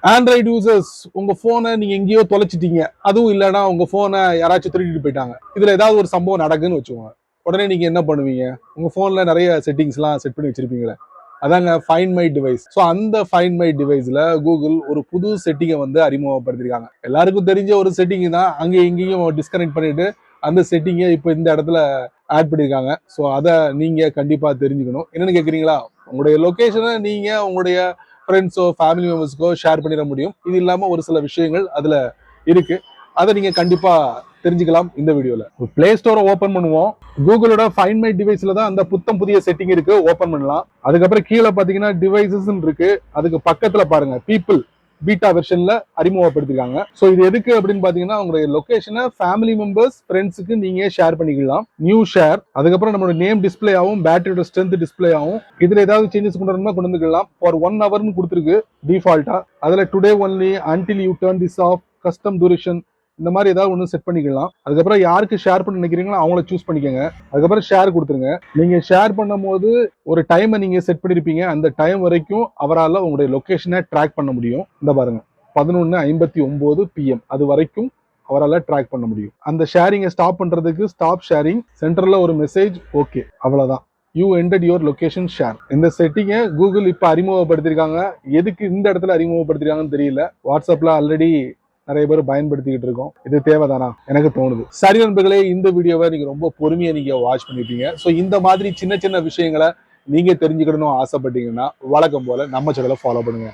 Android users உங்க போனை நீங்க எங்கேயோ தொலைச்சிட்டீங்க, அதுவும் இல்லைன்னா உங்க போனை யாராச்சும் திருடிட்டு போயிட்டாங்க, இதுல ஏதாவது ஒரு சம்பவம் நடக்குன்னு வச்சுக்கோங்க. உடனே நீங்க என்ன பண்ணுவீங்க? உங்க போன்ல நிறைய செட்டிங்ஸ் எல்லாம் செட் பண்ணி வச்சிருப்பீங்களே, அதாங்க ஃபைண்ட் மை டிவைஸ். ஸோ அந்த ஃபைண்ட் மை டிவைஸ்ல கூகுள் ஒரு புது செட்டிங்கை வந்து அறிமுகப்படுத்திருக்காங்க. எல்லாருக்கும் தெரிஞ்ச ஒரு செட்டிங் தான், அங்கே எங்கேயும் டிஸ்கனெக்ட் பண்ணிட்டு அந்த செட்டிங்கை இப்போ இந்த இடத்துல ஆட் பண்ணியிருக்காங்க. ஸோ அதை நீங்க கண்டிப்பா தெரிஞ்சுக்கணும். என்னன்னு கேட்குறீங்களா? உங்களுடைய லொகேஷனை நீங்க உங்களுடைய ஃப்ரெண்ட்ஸோ ஃபேமிலி மெம்பர்ஸ்க்கோ ஷேர் பண்ணிட முடியும். இது இல்லாம ஒரு சில விஷயங்கள் அதுல இருக்கு, அதை நீங்க கண்டிப்பா தெரிஞ்சுக்கலாம் இந்த வீடியோல. பிளே ஸ்டோரை ஓபன் பண்ணுவோம். கூகுளோட ஃபைண்ட் மை டிவைஸ்ல தான் அந்த புத்தம் புதிய செட்டிங் இருக்கு, ஓபன் பண்ணலாம். அதுக்கப்புறம் கீழே பாத்தீங்கன்னா டிவைசஸ் இருக்கு, அதுக்கு பக்கத்துல பாருங்க பீப்புள் பீட்டா வெர்ஷன்ல அறிமுகப்படுத்திருக்காங்க. சோ இது எதுக்கு அப்படின்னு பாத்தீங்கன்னா உங்களுடைய லொகேஷனை ஃபேமிலி மெம்பர்ஸ் ஃப்ரெண்ட்ஸுக்கு நீங்க ஷேர் பண்ணிக்கலாம். நியூ ஷேர், அதுக்கப்புறம் நம்மளோட நேம் டிஸ்பிளே ஆகும், பேட்டரியோட ஸ்ட்ரென்த் டிஸ்பிளே ஆகும். இதுல ஏதாவது சேஞ்சஸ் கொண்டு வரணும்னா கொண்டு வந்துக்கலாம். ஃபார் 1 ஹவர்னு கொடுத்துருக்கு டிஃபால்ட்டா. அதுல today only, until you turn this off, custom duration, இந்த மாதிரி ஏதாவது ஒன்று செட் பண்ணிக்கலாம். அதுக்கப்புறம் யாருக்கு ஷேர் பண்ண நினைக்கிறீங்களோ அவங்கள சூஸ் பண்ணிக்கோங்க. அதுக்கப்புறம் ஷேர் கொடுத்துருங்க. நீங்க ஷேர் பண்ணும் போது ஒரு டைமை நீங்க செட் பண்ணிருப்பீங்க, அந்த டைம் வரைக்கும் அவரால் உங்களுடைய லொகேஷனை ட்ராக் பண்ண முடியும். இந்த பாருங்க 11:59 PM அது வரைக்கும் அவரால் ட்ராக் பண்ண முடியும். அந்த ஷேரிங்கை ஸ்டாப் பண்றதுக்கு ஸ்டாப் ஷேரிங், சென்டர்ல ஒரு மெசேஜ், ஓகே, அவ்வளவுதான். You entered your location share. இந்த செட்டிங்கை கூகுள் இப்ப அறிமுகப்படுத்திருக்காங்க. எதுக்கு இந்த இடத்துல அறிமுகப்படுத்திருக்காங்கன்னு தெரியல. வாட்ஸ்அப்ல ஆல்ரெடி நிறைய பேர் பயன்படுத்திக்கிட்டு இருக்கோம். இது தேவைதானா எனக்கு தோணுது. சரி நண்பர்களே, இந்த வீடியோவை நீங்க ரொம்ப பொறுமையா நீங்க வாட்ச் பண்ணிருப்பீங்க. ஸோ இந்த மாதிரி சின்ன சின்ன விஷயங்களை நீங்க தெரிஞ்சுக்கணும்னு ஆசைப்பட்டீங்கன்னா வழக்கம் போல நம்ம சேனலை ஃபாலோ பண்ணுங்க.